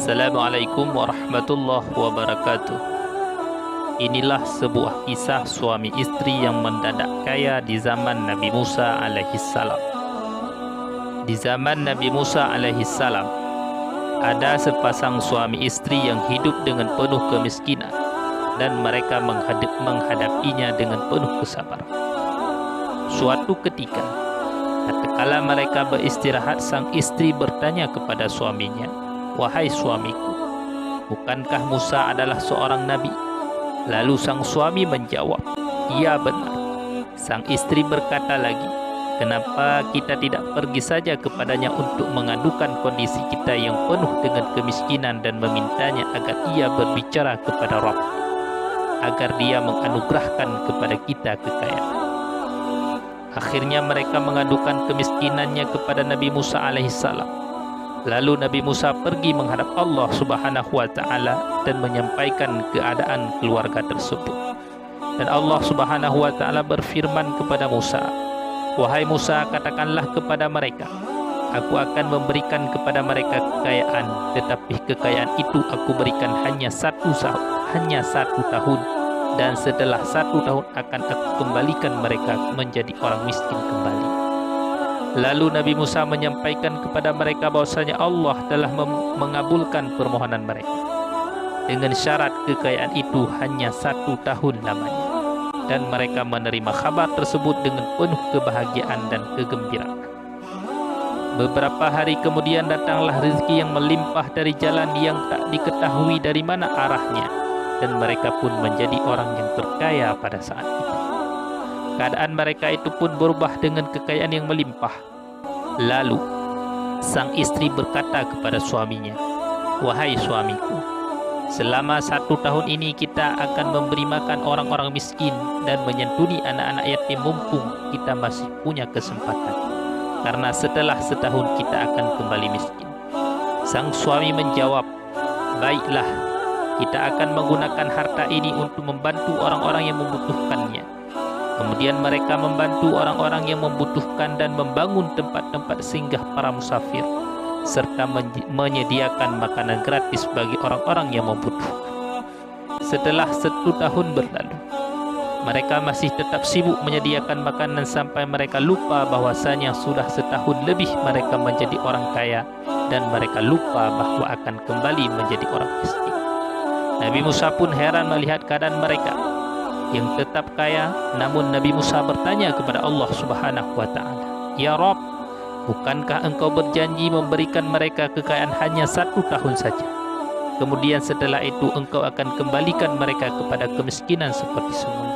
Assalamualaikum warahmatullahi wabarakatuh. Inilah sebuah kisah suami istri yang mendadak kaya di zaman Nabi Musa alaihissalam. Di zaman Nabi Musa alaihissalam, ada sepasang suami istri yang hidup dengan penuh kemiskinan dan mereka menghadapinya dengan penuh kesabaran. Suatu ketika, tatkala mereka beristirahat, sang istri bertanya kepada suaminya, "Wahai suamiku, bukankah Musa adalah seorang nabi?" Lalu sang suami menjawab, "Iya benar." Sang istri berkata lagi, "Kenapa kita tidak pergi saja kepadanya untuk mengadukan kondisi kita yang penuh dengan kemiskinan dan memintanya agar ia berbicara kepada Rabb, agar dia menganugerahkan kepada kita kekayaan." Akhirnya mereka mengadukan kemiskinannya kepada Nabi Musa alaihissalam. Lalu Nabi Musa pergi menghadap Allah Subhanahu wa Ta'ala dan menyampaikan keadaan keluarga tersebut. Dan Allah Subhanahu wa Ta'ala berfirman kepada Musa, "Wahai Musa, katakanlah kepada mereka, aku akan memberikan kepada mereka kekayaan, tetapi kekayaan itu aku berikan hanya satu tahun, dan setelah 1 tahun akan aku kembalikan mereka menjadi orang miskin kembali." Lalu Nabi Musa menyampaikan kepada mereka bahwasanya Allah telah mengabulkan permohonan mereka dengan syarat kekayaan itu hanya 1 tahun lamanya, dan mereka menerima kabar tersebut dengan penuh kebahagiaan dan kegembiraan. Beberapa hari kemudian datanglah rezeki yang melimpah dari jalan yang tak diketahui dari mana arahnya, dan mereka pun menjadi orang yang terkaya pada saat itu. Keadaan mereka itu pun berubah dengan kekayaan yang melimpah. Lalu sang istri berkata kepada suaminya, "Wahai suamiku, selama 1 tahun ini kita akan memberi makan orang-orang miskin dan menyantuni anak-anak yatim mumpung kita masih punya kesempatan, karena setelah 1 tahun kita akan kembali miskin." Sang suami menjawab, "Baiklah, kita akan menggunakan harta ini untuk membantu orang-orang yang membutuhkannya." Kemudian mereka membantu orang-orang yang membutuhkan dan membangun tempat-tempat singgah para musafir, serta menyediakan makanan gratis bagi orang-orang yang membutuhkan. Setelah 1 tahun berlalu, mereka masih tetap sibuk menyediakan makanan sampai mereka lupa bahwasanya sudah 1 tahun lebih mereka menjadi orang kaya, dan mereka lupa bahwa akan kembali menjadi orang miskin. Nabi Musa pun heran melihat keadaan mereka yang tetap kaya. Namun Nabi Musa bertanya kepada Allah Subhanahu wa Ta'ala, "Ya Rabb, bukankah engkau berjanji memberikan mereka kekayaan hanya 1 tahun saja? Kemudian setelah itu engkau akan kembalikan mereka kepada kemiskinan seperti semula."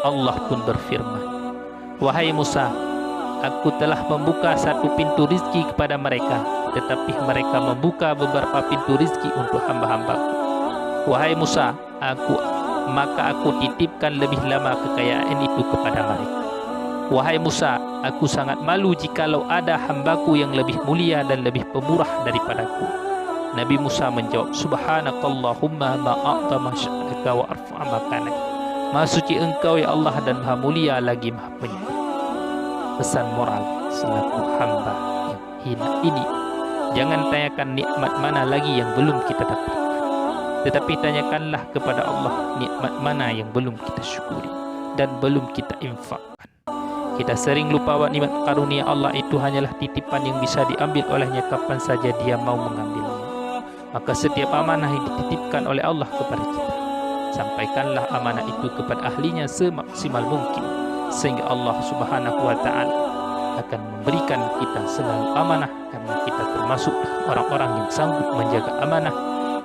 Allah pun berfirman, "Wahai Musa, aku telah membuka 1 pintu rizki kepada mereka, tetapi mereka membuka beberapa pintu rizki untuk hamba-hambaku. Wahai Musa, maka aku titipkan lebih lama kekayaan itu kepada mereka. Wahai Musa, aku sangat malu jikalau ada hambaku yang lebih mulia dan lebih pemurah daripadaku." Nabi Musa menjawab, "Subhanakallahumma ma'a'tama sya'adaka wa arfa'a makanak." Maha suci engkau ya Allah, dan maha mulia lagi maha penyayang. Pesan moral selaku hamba yang hina ini, jangan tanyakan nikmat mana lagi yang belum kita dapatkan, tetapi tanyakanlah kepada Allah nikmat mana yang belum kita syukuri dan belum kita infakkan. Kita sering lupa bahwa nikmat karunia Allah itu hanyalah titipan yang bisa diambil olehnya kapan saja dia mau mengambilnya. Maka setiap amanah yang dititipkan oleh Allah kepada kita, sampaikanlah amanah itu kepada ahlinya semaksimal mungkin, sehingga Allah Subhanahu wa Ta'ala akan memberikan kita selalu amanah, karena kita termasuk orang-orang yang sanggup menjaga amanah.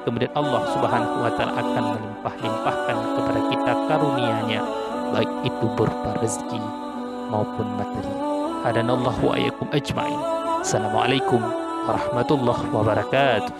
Kemudian Allah Subhanahu wa Ta'ala akan melimpah-limpahkan kepada kita karunia-Nya, baik itu berupa rezeki maupun materi. Hadanallahu wa iyyakum ajma'in. Assalamualaikum warahmatullahi wabarakatuh.